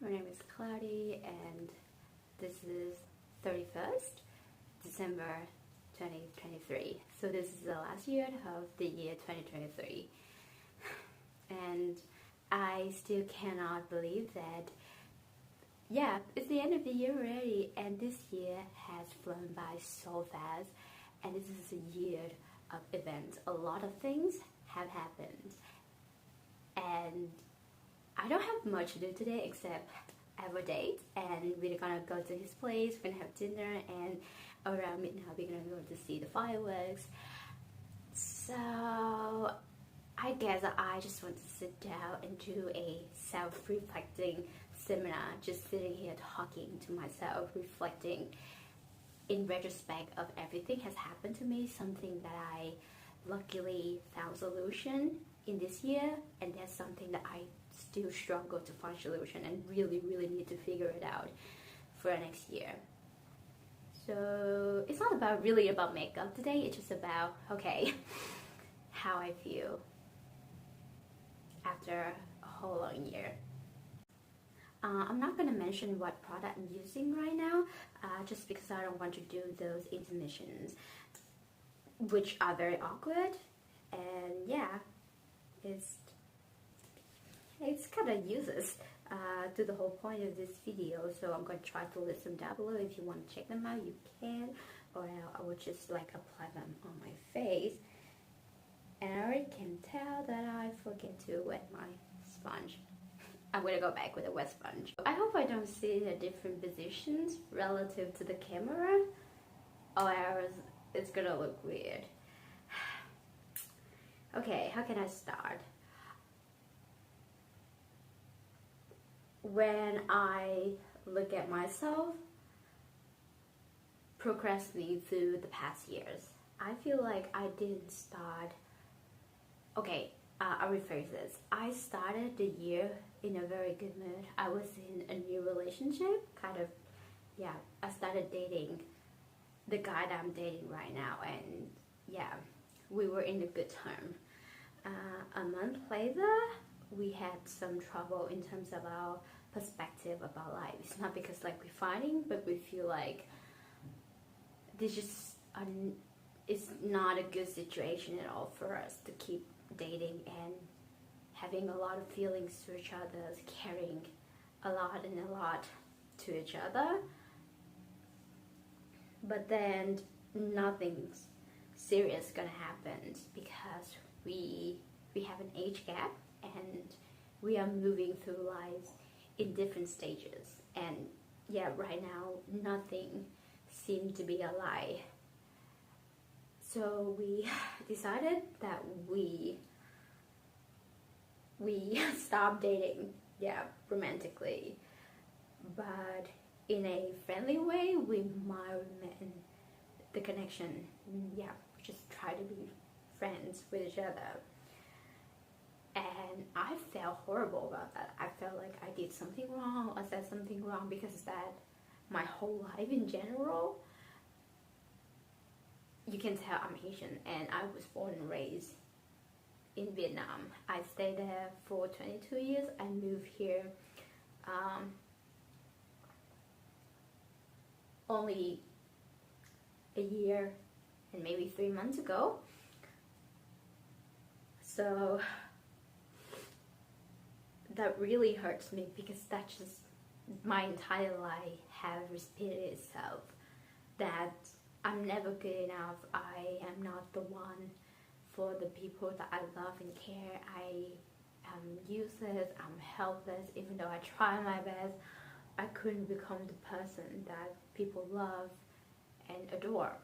my name is Cloudy and this is 31st December 2023. So this is the last year of the year 2023 and I still cannot believe that it's the end of the year already, and this year has flown by so fast, and this is a year of events. A lot of things have happened and I don't have much to do today except have a date, and we're gonna go to his place, we're gonna have dinner, and around midnight we're gonna go to see the fireworks. So I guess I just want to sit down and do a self-reflecting seminar, just sitting here talking to myself, reflecting in retrospect of everything has happened to me, something that I luckily found solution in this year, and there's something that I still struggle to find solution and really need to figure it out for next year. So it's not really about makeup today, it's just about how I feel after a whole long year. I'm not going to mention what product I'm using right now, just because I don't want to do those intermissions, which are very awkward, and it's kind of useless to the whole point of this video. So I'm going to try to list them down below. If you want to check them out, you can, or I will just apply them on my face. And I already can tell that I forget to wet my sponge. I'm gonna go back with a wet sponge. I hope I don't sit in different positions relative to the camera, or else it's gonna look weird. Okay, how can I start? When I look at myself procrastinating through the past years, I feel like I didn't start. I'll rephrase this. I started the year in a very good mood. I was in a new relationship, I started dating the guy that I'm dating right now, and we were in a good term. A month later, we had some trouble in terms of our perspective about life. It's not because we're fighting, but we feel like this just it's not a good situation at all for us to keep dating and having a lot of feelings to each other, caring a lot to each other. But then nothing's serious gonna happen because we have an age gap and we are moving through lives in different stages. And right now nothing seemed to be a lie. So we decided that we stopped dating, romantically, but in a friendly way. We mend the connection, we just try to be friends with each other. And I felt horrible about that. I felt like I did something wrong or said something wrong, because that my whole life in general, you can tell I'm Asian, and I was born and raised in Vietnam. I stayed there for 22 years. I moved here only a year and maybe 3 months ago. So that really hurts me, because that's just my entire life have repeated itself, that I'm never good enough, I am not the one for the people that I love and care, I am useless, I'm helpless. Even though I try my best, I couldn't become the person that people love and adore.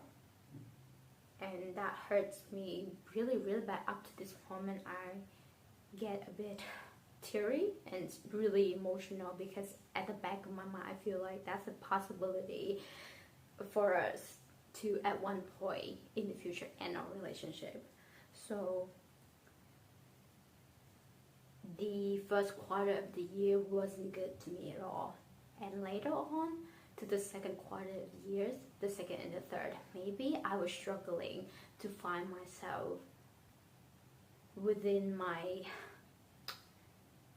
And that hurts me really bad. Up to this moment I get a bit teary and it's really emotional, because at the back of my mind I feel like that's a possibility for us to at one point in the future end our relationship. So the first quarter of the year wasn't good to me at all, and later on to the second quarter of the years, the second and the third, maybe I was struggling to find myself within my,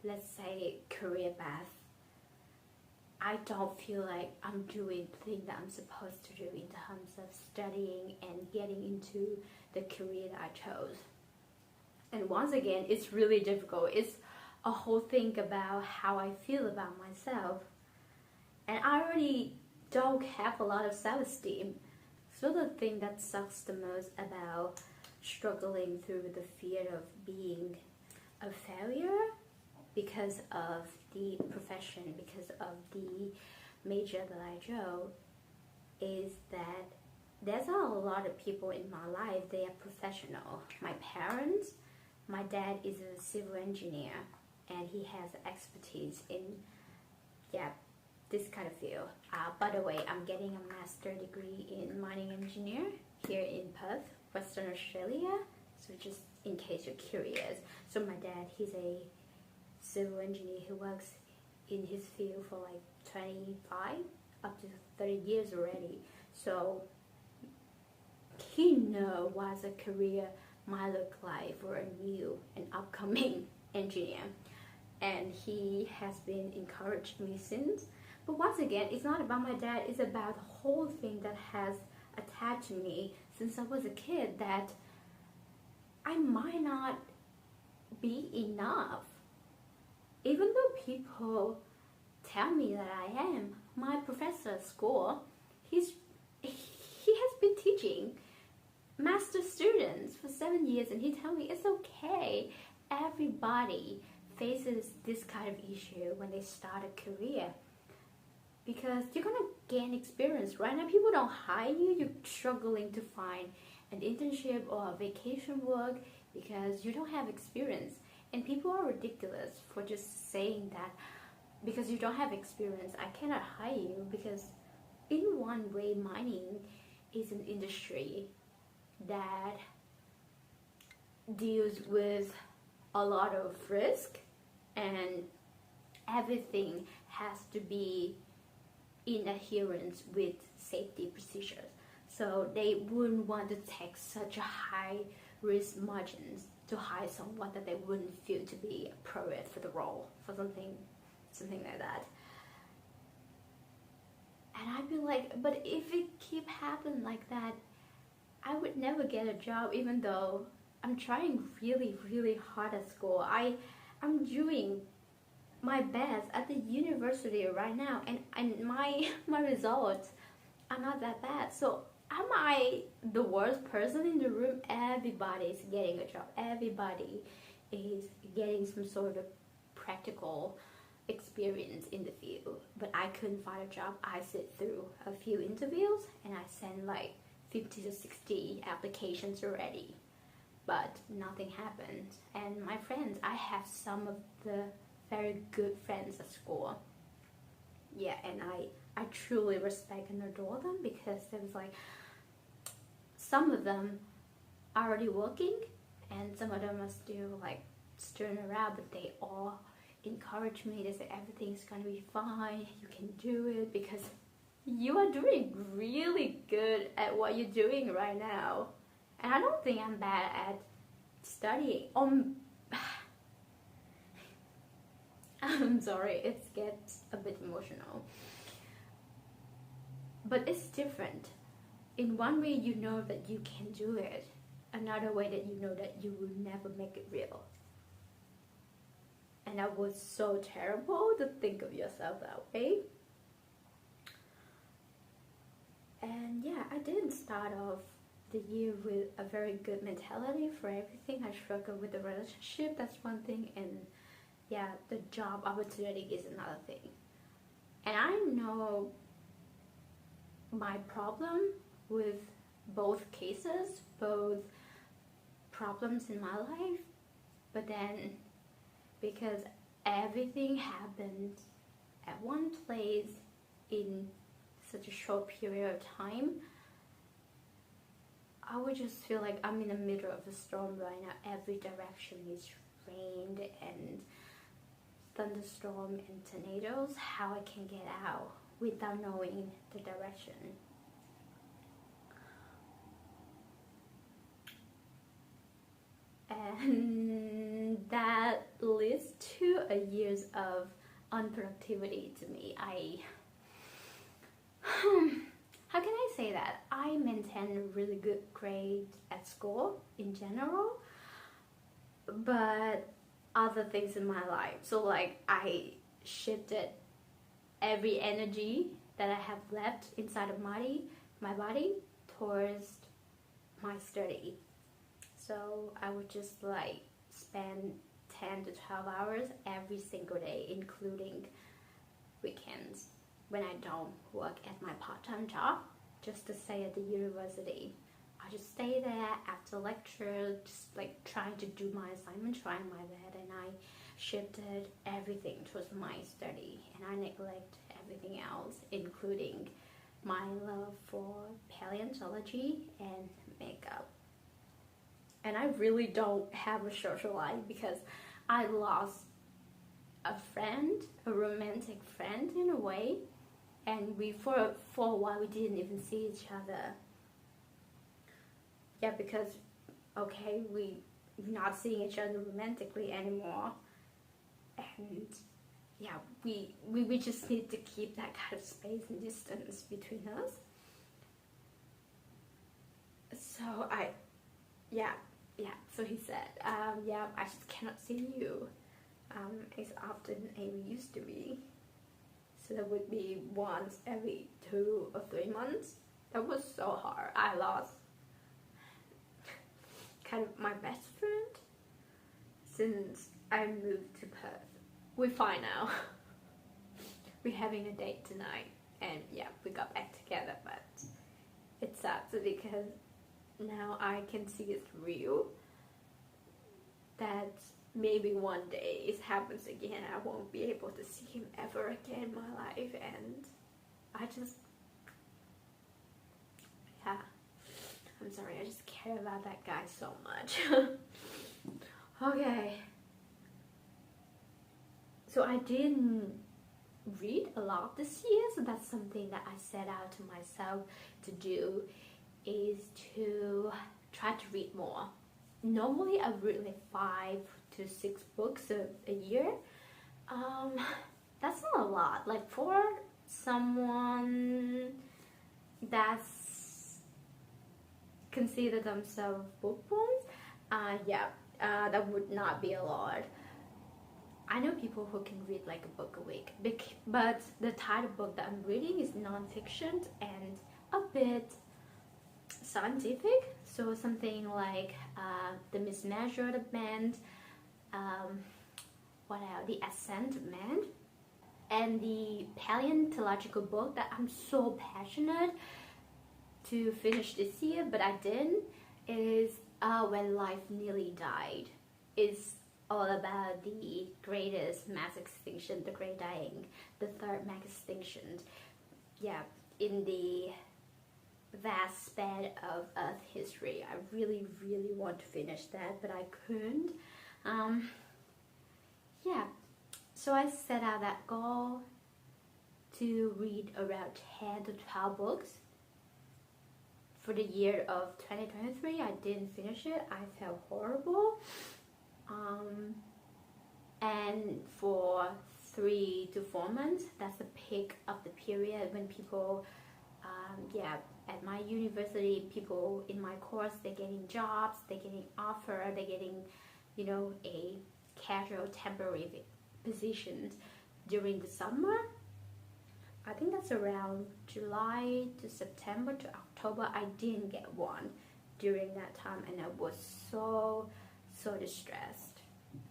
let's say, career path I don't feel like I'm doing the thing that I'm supposed to do in terms of studying and getting into the career that I chose. And once again, it's really difficult. It's a whole thing about how I feel about myself. And I already don't have a lot of self-esteem. So the thing that sucks the most about struggling through the fear of being a failure because of the profession, because of the major that I chose, is that there's not a lot of people in my life, they are professional. My parents, my dad is a civil engineer and he has expertise in, yeah, this kind of field. By the way, I'm getting a master's degree in mining engineer here in Perth, Western Australia. So just in case you're curious. So my dad, he's a civil engineer who works in his field for like 25 up to 30 years already. So he knows what a career might look like for a new and upcoming engineer. And he has been encouraging me since. But once again, it's not about my dad, it's about the whole thing that has attached to me since I was a kid, that I might not be enough. Even though people tell me that I am, my professor at school, he has been teaching master students for 7 years, and he tells me it's okay. Everybody faces this kind of issue when they start a career, because you're gonna gain experience. Right now, people don't hire you. You're struggling to find an internship or a vacation work because you don't have experience. And people are ridiculous for just saying that because you don't have experience, I cannot hire you, because in one way, mining is an industry that deals with a lot of risk, and everything has to be in adherence with safety procedures. So they wouldn't want to take such a high risk margins to hire someone that they wouldn't feel to be appropriate for the role, for something like that. And I'd be like, but if it keep happening like that, I would never get a job, even though I'm trying really, really hard at school. I'm doing my best at the university right now, and my results are not that bad. So am I the worst person in the room? Everybody is getting a job. Everybody is getting some sort of practical experience in the field. But I couldn't find a job. I sit through a few interviews and I send like 50 to 60 applications already, but nothing happened. And my friends, I have some of the very good friends at school. Yeah, and I truly respect and adore them, because there was like, some of them are already working and some of them are still like stirring around, but they all encourage me. They say everything's gonna be fine, you can do it, because you are doing really good at what you're doing right now. And I don't think I'm bad at studying. I'm sorry, it gets a bit emotional. But it's different. In one way, you know that you can do it. Another way that you know that you will never make it real. And that was so terrible to think of yourself that way. And yeah, I didn't start off the year with a very good mentality for everything. I struggled with the relationship, that's one thing, and yeah, the job opportunity is another thing. And I know my problem with both cases, both problems in my life, but then because everything happened at one place in such a short period of time, I would just feel like I'm in the middle of a storm right now. Every direction is rain and thunderstorm and tornadoes. How I can get out without knowing the direction. And that leads to a years of unproductivity to me. How can I say that? I maintain a really good grade at school in general, but other things in my life. So like I shifted every energy that I have left inside of my body towards my study. So I would just like spend 10 to 12 hours every single day, including weekends when I don't work at my part-time job, just to stay at the university. I just stay there after lecture, just like trying to do my assignment, trying my best, and I shifted everything towards my study, and I neglect everything else, including my love for paleontology and makeup. And I really don't have a social life because I lost a friend, a romantic friend in a way, and we for a while we didn't even see each other. Yeah, because okay, we're not seeing each other romantically anymore, and yeah, we just need to keep that kind of space and distance between us. So so he said, yeah, I just cannot see you as often as we used to be. So that would be once every 2 or 3 months. That was so hard. I lost kind of my best friend since I moved to Perth. We're fine now. We're having a date tonight, and yeah, we got back together, but it's sad because now I can see it's real, that maybe one day it happens again, I won't be able to see him ever again in my life, and I just, yeah, I'm sorry, I just care about that guy so much. Okay, so I didn't read a lot this year, so that's something that I set out to myself to do, is to try to read more. Normally I read like 5 to 6 books a year. That's not a lot. Like for someone that's consider themselves bookworms, that would not be a lot. I know people who can read like a book a week, but the type of book that I'm reading is non-fiction and a bit scientific, so something like The Mismeasured Man, what else? The Ascent Man, and the paleontological book that I'm so passionate to finish this year, but I didn't, is When Life Nearly Died. It's all about the greatest mass extinction, the Great Dying, the third mass extinction. Yeah, in the vast span of Earth history. I really want to finish that, but I couldn't. Yeah, so I set out that goal to read around 10 to 12 books. For the year of 2023, I didn't finish it. I felt horrible. And for 3 to 4 months, that's the peak of the period when people, at my university, people in my course, they're getting jobs, they're getting offer, they're getting, a casual temporary positions during the summer. I think that's around July to September to October. I didn't get one during that time, and I was so distressed.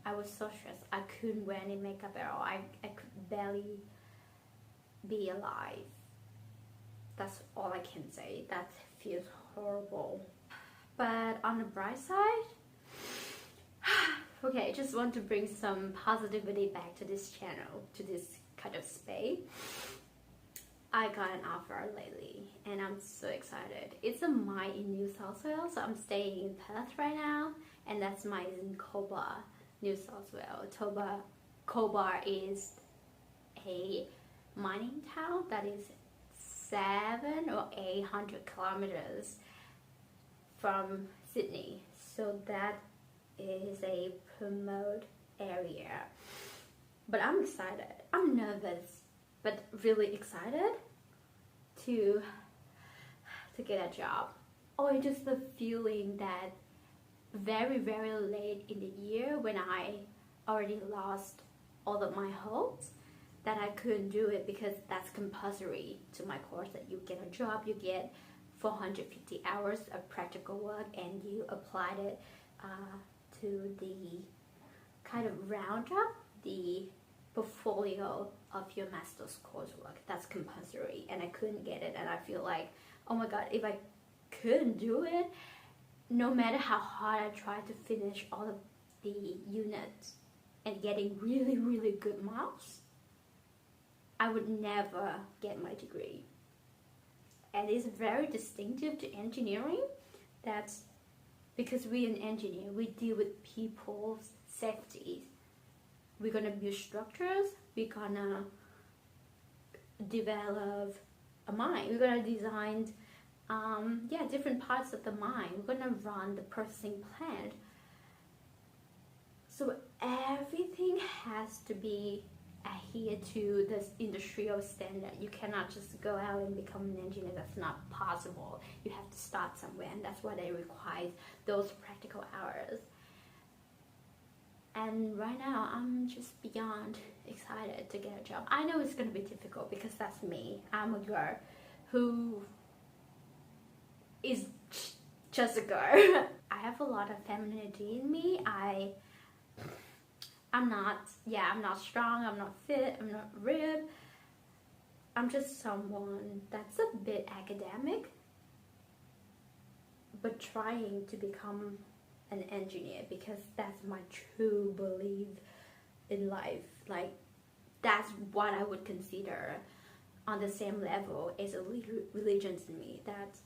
I was so stressed. I couldn't wear any makeup at all. I could barely be alive. That's all I can say. That feels horrible. But on the bright side, okay, I just want to bring some positivity back to this channel, to this kind of space. I got an offer lately, and I'm so excited. It's a mine in New South Wales, so I'm staying in Perth right now, and that's mine in Cobar, New South Wales. Cobar is a mining town that is 700 or 800 kilometers from Sydney, so that is a remote area. But I'm excited. I'm nervous, but really excited to get a job. Or just the feeling that very, very late in the year, when I already lost all of my hopes, that I couldn't do it because that's compulsory to my course, that you get a job, you get 450 hours of practical work, and you applied it to the kind of round up the portfolio of your master's coursework. That's compulsory, and I couldn't get it, and I feel like, oh my god, if I couldn't do it, no matter how hard I tried to finish all of the units and getting really, really good marks, I would never get my degree. And it's very distinctive to engineering. That's because we're an engineer, we deal with people's safety. We're gonna build structures, we're gonna develop a mine, we're gonna design different parts of the mine, we're gonna run the processing plant. So everything has to be adhere to this industrial standard. You cannot just go out and become an engineer. That's not possible. You have to start somewhere, and that's why they require those practical hours. And right now, I'm just beyond excited to get a job. I know it's going to be difficult because that's me. I'm a girl who is just a girl. I have a lot of femininity in me. I'm not strong, I'm not fit, I'm not ripped. I'm just someone that's a bit academic, but trying to become an engineer because that's my true belief in life. Like, that's what I would consider on the same level as a religion to me, that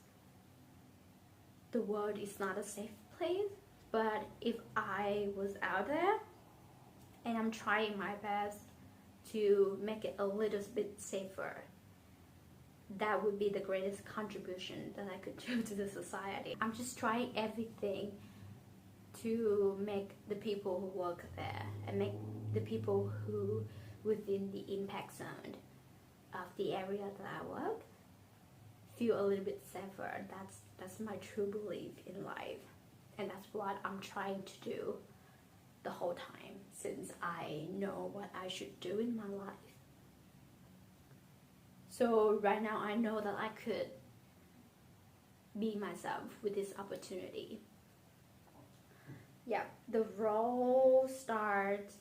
the world is not a safe place, but if I was out there and I'm trying my best to make it a little bit safer, that would be the greatest contribution that I could do to the society. I'm just trying everything to make the people who work there and make the people who within the impact zone of the area that I work feel a little bit safer. That's my true belief in life, and that's what I'm trying to do the whole time since I know what I should do in my life. So right now I know that I could be myself with this opportunity. Yeah, the role starts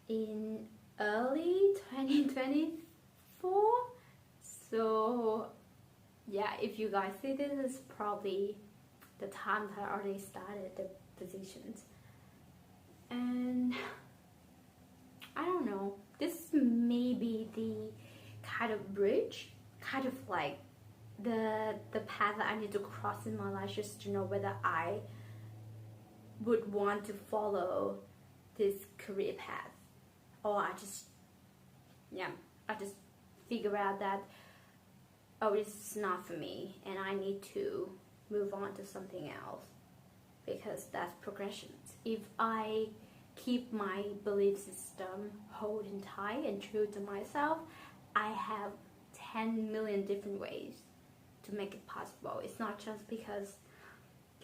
in early 2024. So yeah, if you guys see this, is probably the time that I already started the positions. And I don't know, this may be the kind of bridge, kind of like the path that I need to cross in my life just to know whether I would want to follow this career path, or I just figure out that, oh, it's not for me and I need to move on to something else, because that's progression. If I keep my belief system holding tight and true to myself, I have 10 million different ways to make it possible. It's not just because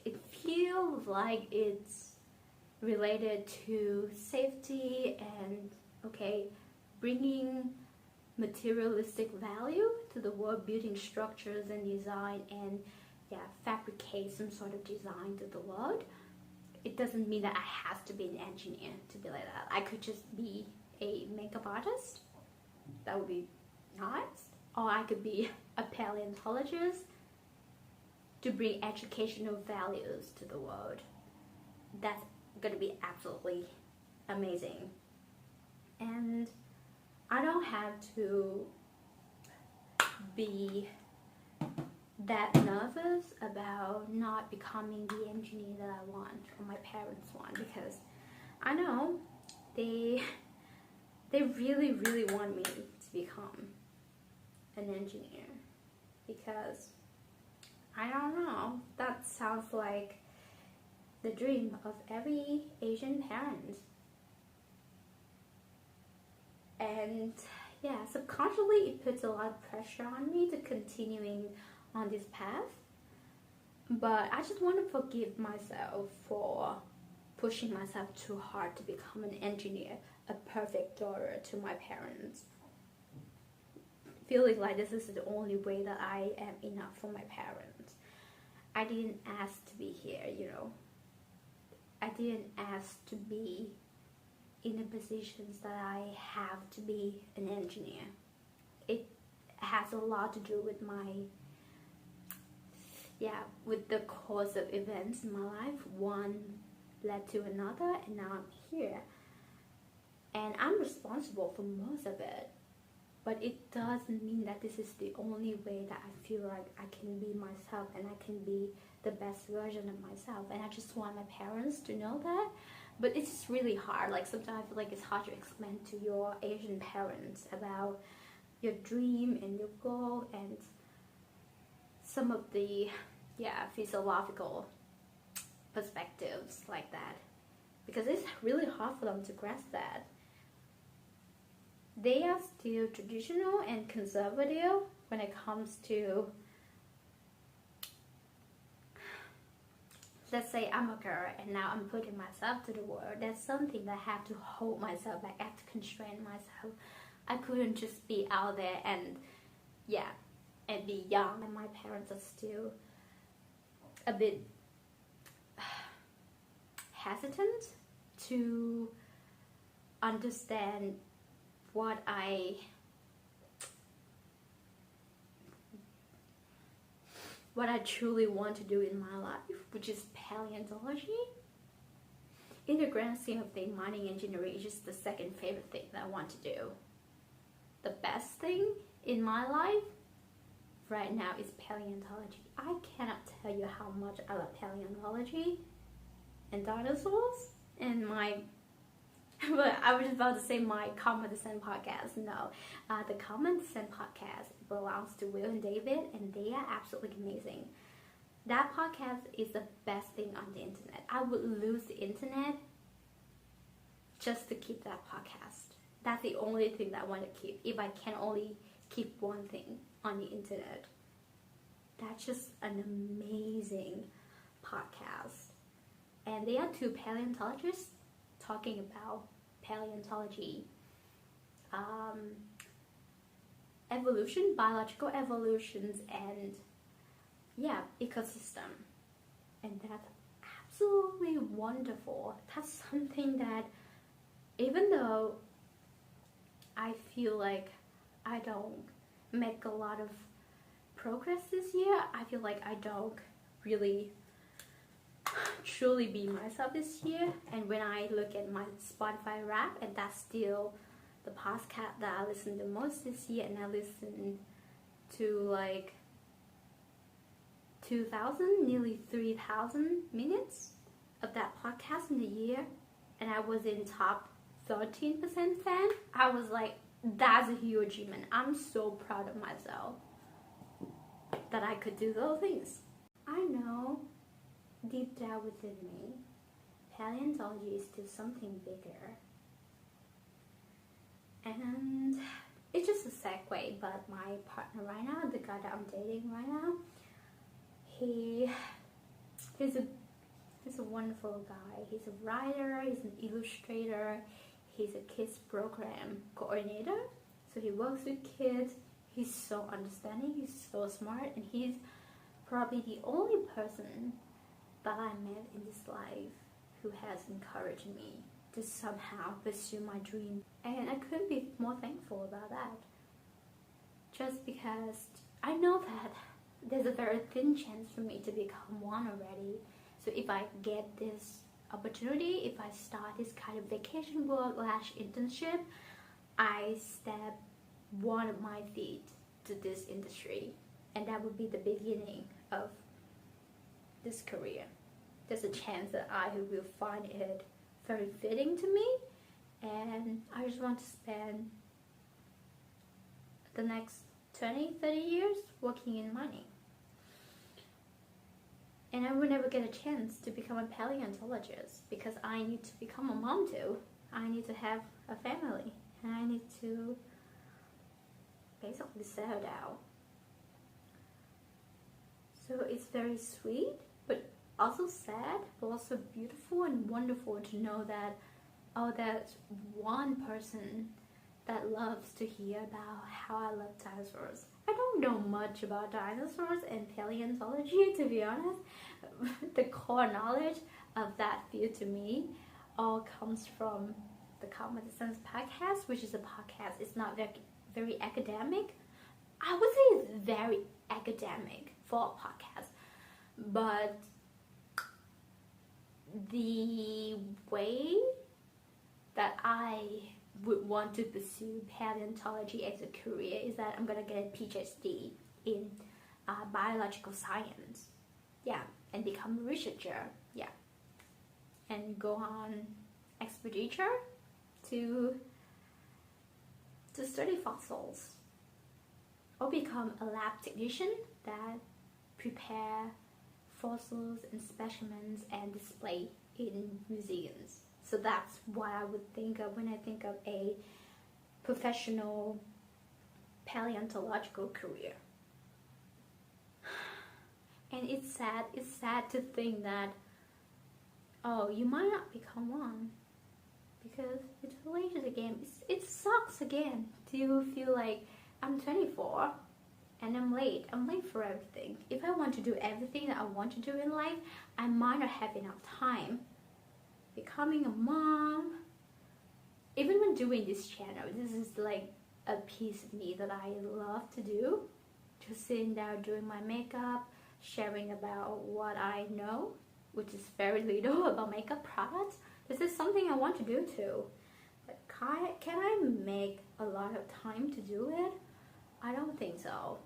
it feels like it's related to safety and, okay, bringing materialistic value to the world, building structures and design and fabricate some sort of design to the world. It doesn't mean that I have to be an engineer to be like that. I could just be a makeup artist. That would be nice. Or I could be a paleontologist to bring educational values to the world. That's going to be absolutely amazing. And I don't have to be that nervous about not becoming the engineer that I want or my parents want, because I know they really, really want me to become an engineer, because I don't know, that sounds like the dream of every Asian parent. And yeah, subconsciously it puts a lot of pressure on me to continuing on this path. But I just want to forgive myself for pushing myself too hard to become an engineer, a perfect daughter to my parents. Feeling like this is the only way that I am enough for my parents. I didn't ask to be here, you know. I didn't ask to be in the positions that I have to be an engineer. It has a lot to do with with the course of events in my life. One led to another, and now I'm here. And I'm responsible for most of it. But it doesn't mean that this is the only way that I feel like I can be myself and I can be the best version of myself. And I just want my parents to know that. But it's just really hard. Like sometimes I feel like it's hard to explain to your Asian parents about your dream and your goal and some of the physiological perspectives like that. Because it's really hard for them to grasp that. They are still traditional and conservative when it comes to, let's say I'm a girl and now I'm putting myself to the world. That's something that I have to hold myself back. I have to constrain myself. I couldn't just be out there and be young. And my parents are still a bit hesitant to understand what I truly want to do in my life, which is paleontology. In the grand scheme of things, mining engineering is just the second favorite thing that I want to do. The best thing in my life right now is paleontology. I cannot tell you how much I love paleontology and dinosaurs and my but I was about to say my Common Descent podcast. No, the Common Descent podcast belongs to Will and David, and they are absolutely amazing. That podcast is the best thing on the internet. I would lose the internet just to keep that podcast. That's the only thing that I want to keep. If I can only keep one thing on the internet, that's just an amazing podcast. And they are two paleontologists talking about paleontology, evolution, biological evolutions, and ecosystem. And that's absolutely wonderful. That's something that, even though I feel like I don't make a lot of progress this year, I feel like I don't really truly be myself this year. And when I look at my Spotify rap, and that's still the podcast that I listen to most this year, and I listened to like 2,000, nearly 3,000 minutes of that podcast in a year, and I was in top 13% fan. I was like, that's a huge achievement. I'm so proud of myself that I could do those things. I know deep down within me, paleontology is still something bigger. And it's just a segue, but my partner right now, the guy that I'm dating right now, he's a wonderful guy. He's a writer, he's an illustrator, he's a kids program coordinator. So he works with kids. He's so understanding, he's so smart, and he's probably the only person that I met in this life who has encouraged me to somehow pursue my dream. And I couldn't be more thankful about that. Just because I know that there's a very thin chance for me to become one already. So if I get this opportunity, if I start this kind of vacation work / internship, I step one of my feet to this industry. And that would be the beginning of this career. There's a chance that I will find it very fitting to me, and I just want to spend the next 20-30 years working in mining. And I will never get a chance to become a paleontologist because I need to become a mom too. I need to have a family. and I need to basically settle down. So it's very sweet, but also sad, but also beautiful and wonderful to know that, oh, there's one person that loves to hear about how I love dinosaurs. I don't know much about dinosaurs and paleontology, to be honest. The core knowledge of that field to me all comes from the Common Sense podcast, which is a podcast. It's not very academic. I would say it's very academic for a podcast, but the way that I would want to pursue paleontology as a career is that I'm gonna get a PhD in biological science, yeah, and become a researcher, yeah, and go on expedition to study fossils, or become a lab technician that prepare fossils and specimens and display in museums. So that's what I would think of when I think of a professional paleontological career. And it's sad to think that, oh, you might not become one, because it's related again. It sucks again to feel like I'm 24 and I'm late for everything. If I want to do everything that I want to do in life, I might not have enough time. Becoming a mom, even when doing this channel, this is like a piece of me that I love to do. Just sitting there doing my makeup, sharing about what I know, which is very little about makeup products. This is something I want to do too. But can I make a lot of time to do it? I don't think so.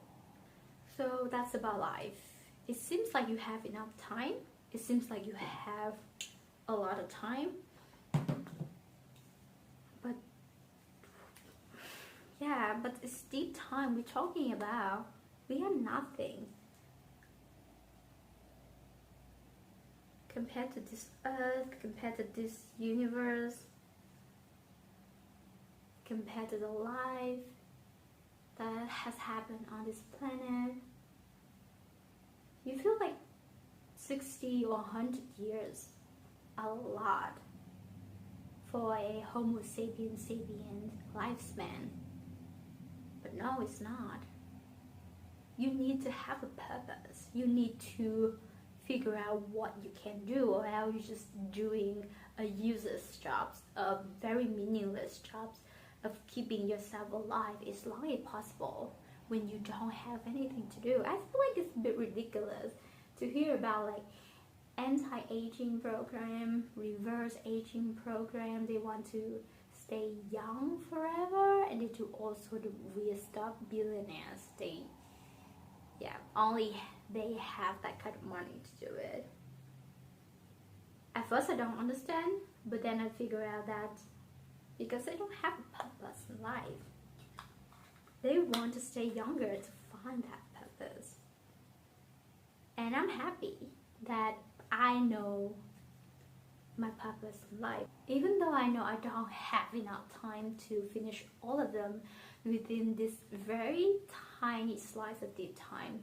So that's about life. It seems like you have enough time. It seems like you have a lot of time. But yeah, but it's deep time we're talking about. We are nothing compared to this earth, compared to this universe, compared to the life that has happened on this planet. You feel like 60 or 100 years, a lot for a Homo sapiens lifespan. But no, it's not. You need to have a purpose. You need to figure out what you can do, or else you're just doing a useless jobs, a very meaningless jobs of keeping yourself alive as long as possible when you don't have anything to do. I feel like it's a bit ridiculous to hear about like anti-aging program, reverse aging program. They want to stay young forever, and they do all sort of weird stuff. Billionaires, only they have that kind of money to do it. At first I don't understand, but then I figure out that because they don't have a purpose in life, they want to stay younger to find that purpose. And I'm happy that I know my purpose in life, even though I know I don't have enough time to finish all of them within this very tiny slice of deep time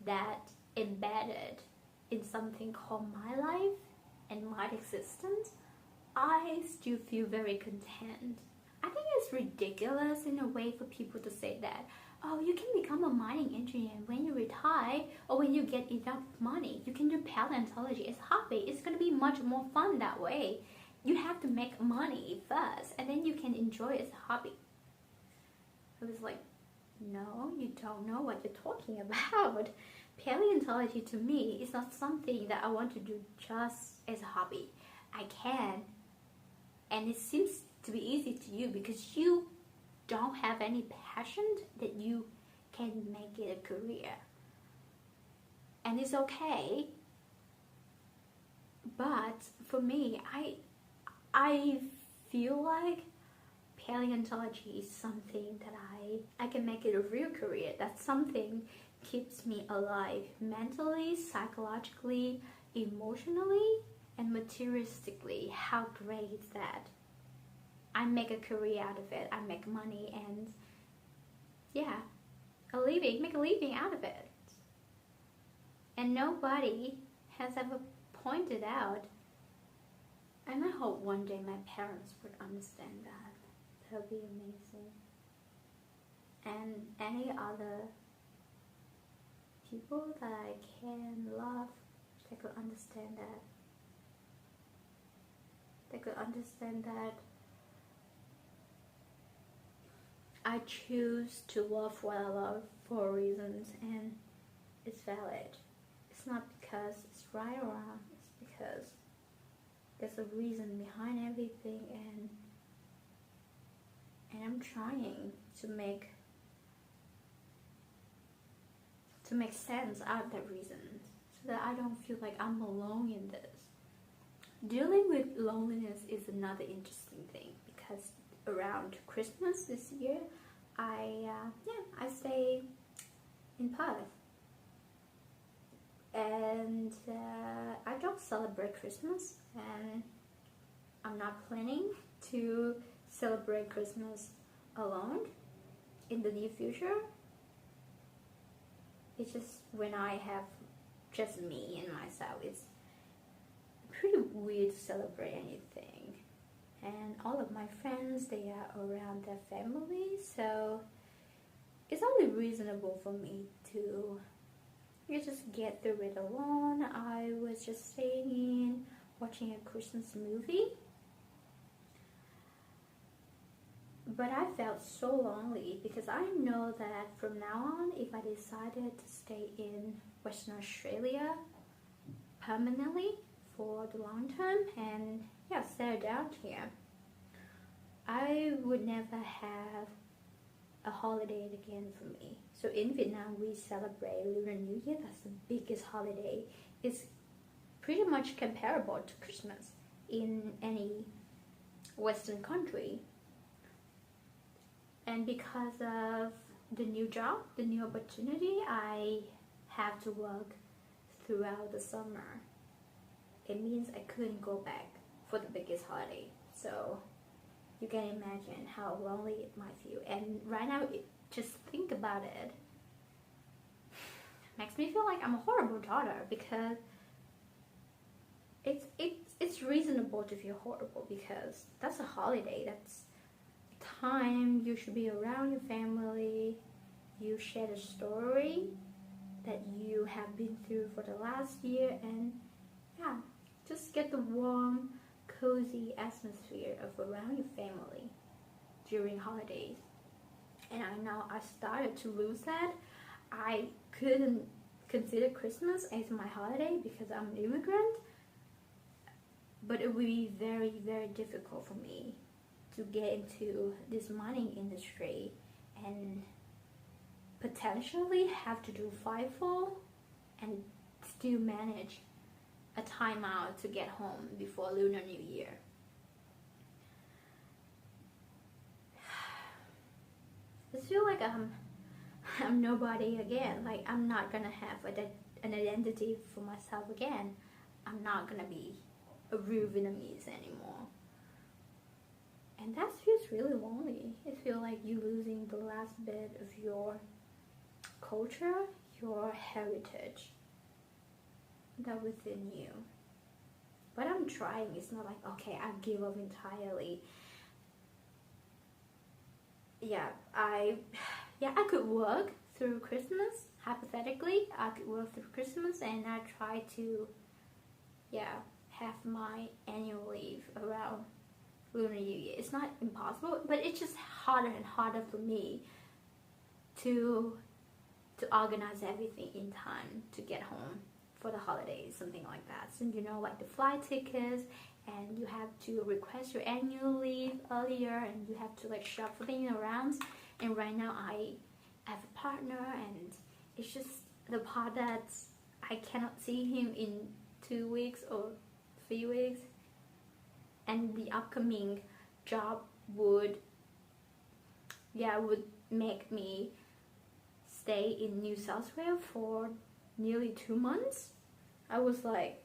that embedded in something called my life and my existence. I still feel very content. I think it's ridiculous in a way for people to say that, oh, you can become a mining engineer when you retire, or when you get enough money, you can do paleontology as a hobby. It's going to be much more fun that way. You have to make money first, and then you can enjoy it as a hobby. I was like, no, you don't know what you're talking about. Paleontology to me is not something that I want to do just as a hobby. I can, and it seems to be easy to you because you don't have any passion that you can make it a career. And it's okay. But for me, I feel like paleontology is something that I can make it a real career. That's something keeps me alive mentally, psychologically, emotionally, and materialistically. How great is that? I make a career out of it. I make money and yeah, make a living out of it. And nobody has ever pointed out. And I hope one day my parents would understand that. That would be amazing. And any other people that I can love, they could understand that. They could understand that I choose to love what I love for reasons, and it's valid. It's not because it's right or wrong, it's because there's a reason behind everything, and I'm trying to make sense out of that reason, so that I don't feel like I'm alone in this. Dealing with loneliness is another interesting thing, because around Christmas this year, I stay in Perth, and I don't celebrate Christmas, and I'm not planning to celebrate Christmas alone in the near future. It's just when I have just me and myself, it's pretty weird to celebrate anything. And all of my friends, they are around their family, so it's only reasonable for me to just get through it alone. I was just staying in, watching a Christmas movie, but I felt so lonely, because I know that from now on, if I decided to stay in Western Australia permanently for the long term and settle down here, I would never have a holiday again for me. So in Vietnam, we celebrate Lunar New Year. That's the biggest holiday. It's pretty much comparable to Christmas in any Western country. And because of the new job, the new opportunity, I have to work throughout the summer. It means I couldn't go back for the biggest holiday. So you can imagine how lonely it might feel. And right now, just think about it. Makes me feel like I'm a horrible daughter, because it's reasonable to feel horrible, because that's a holiday. That's time you should be around your family. You share the story that you have been through for the last year, and just get the warm, cozy atmosphere of around your family during holidays. And I know I started to lose that. I couldn't consider Christmas as my holiday because I'm an immigrant, but it would be very, very difficult for me to get into this mining industry and potentially have to do FIFO and still manage a timeout to get home before Lunar New Year. I feel like I'm nobody again. Like, I'm not gonna have an identity for myself again. I'm not gonna be a real Vietnamese anymore. And that feels really lonely. It feels like you losing the last bit of your culture, your heritage that within you. But I'm trying. It's not like, okay, I give up entirely. I could work through Christmas. Hypothetically, I could work through Christmas, and I try to have my annual leave around Lunar New Year. It's not impossible, but it's just harder and harder for me to organize everything in time to get home for the holidays, something like that. So like the flight tickets, and you have to request your annual leave earlier, and you have to like shop for things around. And right now I have a partner, and it's just the part that I cannot see him in 2 weeks or 3 weeks, and the upcoming job would make me stay in New South Wales for nearly 2 months. I was like,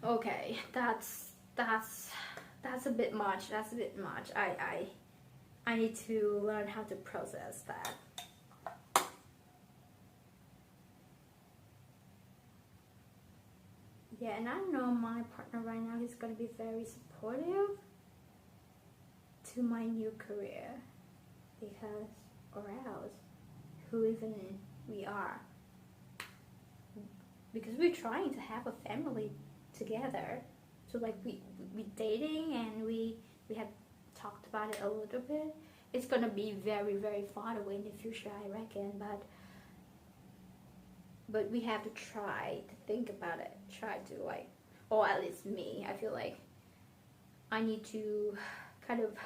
okay, that's that's a bit much. That's a bit much. I need to learn how to process that. Yeah, and I know my partner right now is going to be very supportive to my new career, because, or else, who even we are. Because we're trying to have a family together. So like we dating, and we have talked about it a little bit. It's gonna be very, very far away in the future, I reckon, but we have to try to think about it, try to like, or at least me, I feel like I need to kind of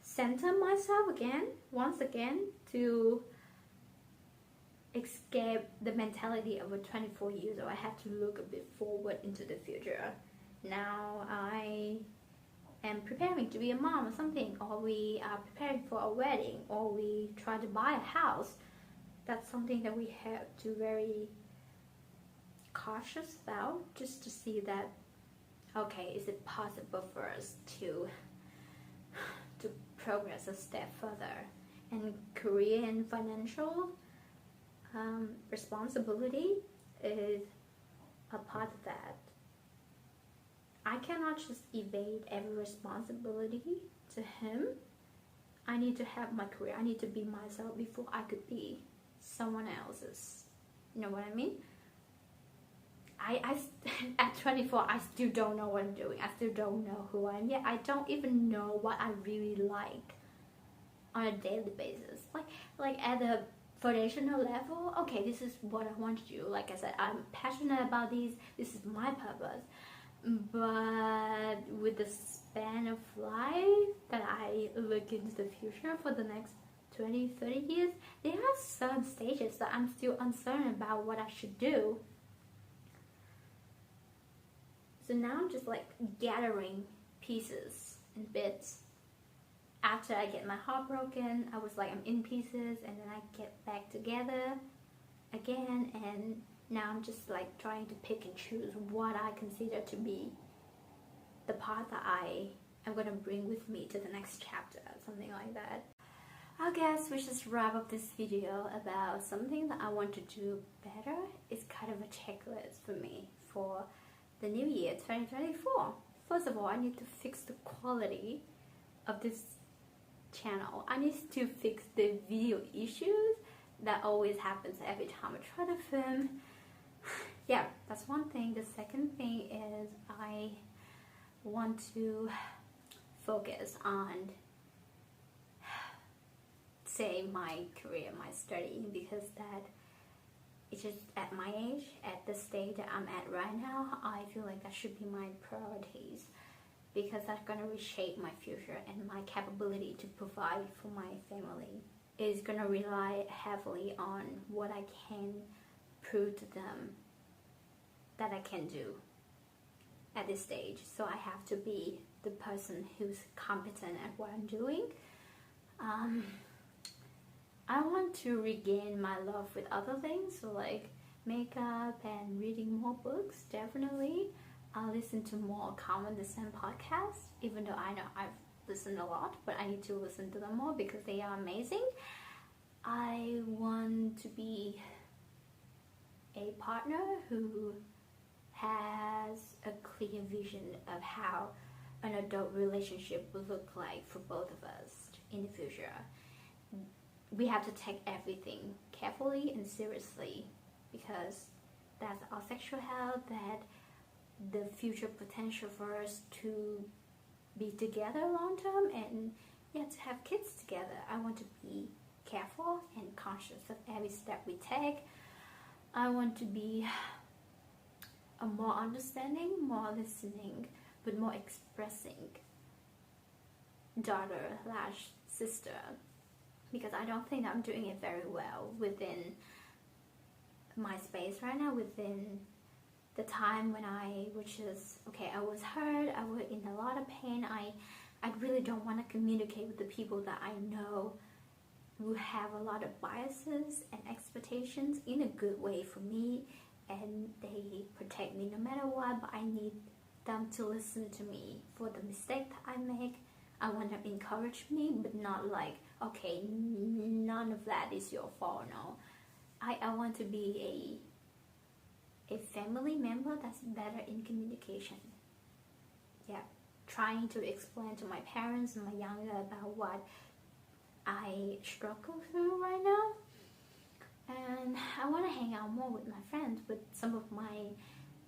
center myself again, once again, to escape the mentality of a 24 years old. I have to look a bit forward into the future. Now I am preparing to be a mom or something, or we are preparing for a wedding, or we try to buy a house. That's something that we have to very cautious about, just to see that, okay, is it possible for us to progress a step further. And career and financial responsibility is a part of that. I cannot just evade every responsibility to him. I need to have my career. I need to be myself before I could be someone else's. You know what I mean? I at 24, I still don't know what I'm doing. I still don't know who I am yet. I don't even know what I really like on a daily basis. Like at the foundational level, okay, this is what I want to do. Like I said, I'm passionate about these. This is my purpose. But with the span of life that I look into the future for the next 20, 30 years, there are some stages that I'm still uncertain about what I should do. So now I'm just like gathering pieces and bits. After I get my heart broken, I was like, I'm in pieces, and then I get back together again, and now I'm just like trying to pick and choose what I consider to be the part that I am going to bring with me to the next chapter, something like that. I guess we just wrap up this video about something that I want to do better. It's kind of a checklist for me for the new year 2024. First of all, I need to fix the quality of this channel. I need to fix the video issues that always happens every time I try to film. Yeah, that's one thing. The second thing is I want to focus on, say, my career, my studying, because that it's just at my age, at the stage that I'm at right now, I feel like that should be my priorities, because that's going to reshape my future, and my capability to provide for my family is going to rely heavily on what I can prove to them that I can do at this stage. So I have to be the person who's competent at what I'm doing. I want to regain my love with other things, so like makeup and reading more books, definitely. I'll listen to more Common Descent podcasts, even though I know I've listened a lot, but I need to listen to them more because they are amazing. I want to be a partner who has a clear vision of how an adult relationship will look like for both of us in the future. We have to take everything carefully and seriously, because that's our sexual health, that the future potential for us to be together long term, and yeah, to have kids together. I want to be careful and conscious of every step we take. I want to be a more understanding, more listening, but more expressing daughter/sister, because I don't think I'm doing it very well within my space right now, within the time when I was hurt, I was in a lot of pain. I really don't want to communicate with the people that I know who have a lot of biases and expectations in a good way for me, and they protect me no matter what, but I need them to listen to me for the mistake that I make. I want them to encourage me, but not like, okay, none of that is your fault. No, I want to be a family member that's better in communication. Yeah, trying to explain to my parents and my younger about what I struggle through right now. And I want to hang out more with my friends, with some of my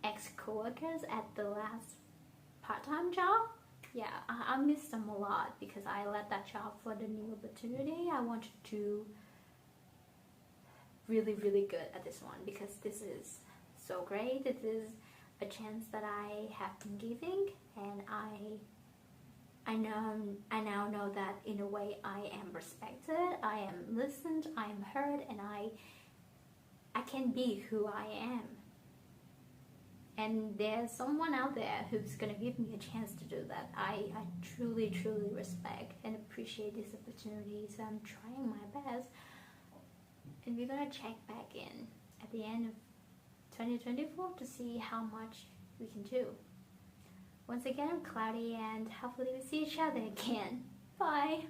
ex-coworkers at the last part-time job. Yeah, I miss them a lot because I left that job for the new opportunity. I wanted to do really, really good at this one because this is so great. This is a chance that I have been giving, and I now know that in a way I am respected, I am listened, I am heard, and I can be who I am. And there's someone out there who's gonna give me a chance to do that. I truly, truly respect and appreciate this opportunity. So I'm trying my best, and we're gonna check back in at the end of 2024 to see how much we can do. Once again, I'm Cloudy, and hopefully we see each other again. Bye!